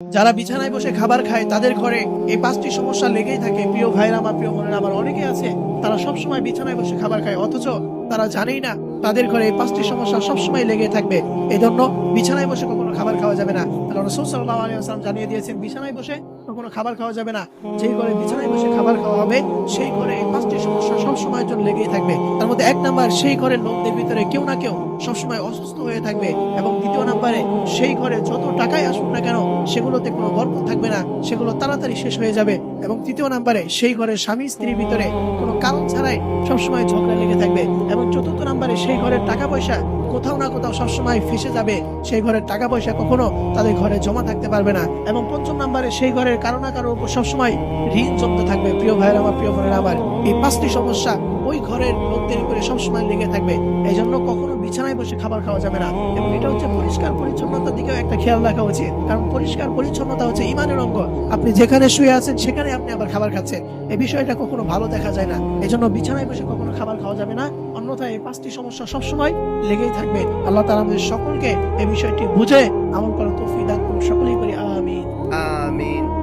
যারা বিছানায় বসে খাবার খায় তাদের ঘরে এই পাঁচটি সমস্যা লেগেই থাকে। প্রিয় ভাইরা আমার, প্রিয় বোনেরা আমার, অনেকে আছে তারা সবসময় বিছানায় বসে খাবার খায়, অথচ তারা জানেই না তাদের ঘরে এই পাঁচটি সমস্যা সবসময় লেগে থাকবে। এই জন্য বিছানায় বসে কখনো খাবার খাওয়া যাবে না। আল্লাহ রাসূল সাল্লাল্লাহু আলাইহি ওয়াসাল্লাম জানিয়ে দিয়েছেন, বিছানায় বসে কখনো খাবার খাওয়া যাবে না। যেই ঘরে বিছানায় বসে খাবার খাওয়া হবে সেই ঘরে এই পাঁচটি সমস্যা সবসময়ের জন্য লেগেই থাকবে। তার মধ্যে এক নাম্বার, সেই ঘরের লোকদের ভিতরে কেউ না কেউ সবসময় অসুস্থ হয়ে থাকবে। এবং দ্বিতীয় নাম্বারে, সেই ঘরে যত টাকাই আসুক না কেন সেগুলোতে কোনো বরকত থাকবে না, সেগুলো তাড়াতাড়ি শেষ হয়ে যাবে। এবং তৃতীয় নাম্বারে, সেই ঘরের স্বামী স্ত্রীর ভিতরে কোনো কারণ ছাড়াই সবসময় ঝগড়া লেগে থাকবে। এবং চতুর্থ নাম্বারে, সেই ঘরের টাকা পয়সা কোথাও না কোথাও সবসময় ফেসে যাবে, সেই ঘরের টাকা পয়সা কখনো তাদের ঘরে জমা থাকতে পারবে না। এবং পঞ্চম নাম্বারে, সেই ঘরের কারো না কারো উপর সবসময় ঋণ জমতে থাকবে। প্রিয় ভাইয়ের আমার, প্রিয় বোনেরা আমার, এই পাঁচটি সমস্যা ওই ঘরের লোকদের উপরে সবসময় লেগে থাকবে। এই জন্য কখনো বিছানায় বসে খাবার খাওয়া যাবে না। এবং এটা হচ্ছে পরিষ্কার পরিচ্ছন্নতার দিকেও একটা খেয়াল রাখা উচিত, কারণ পরিষ্কার পরিচ্ছন্নতা হচ্ছে ঈমানের অঙ্গ। আপনি যেখানে শুয়ে আছেন সেখানে আপনি আবার খাবার খাচ্ছেন, এই বিষয়টা কখনো ভালো দেখা যায় না। এই জন্য বিছানায় বসে কখনো খাবার খাওয়া যাবে না, অন্যথায় এই পাঁচটি সমস্যা সবসময় লেগেই থাকবে। আল্লাহ তাআলা আমাদের সকলকে এই বিষয়টি বুঝে আমল করার তৌফিক দান করুন। সকলেই বলি আমিন। আমিন।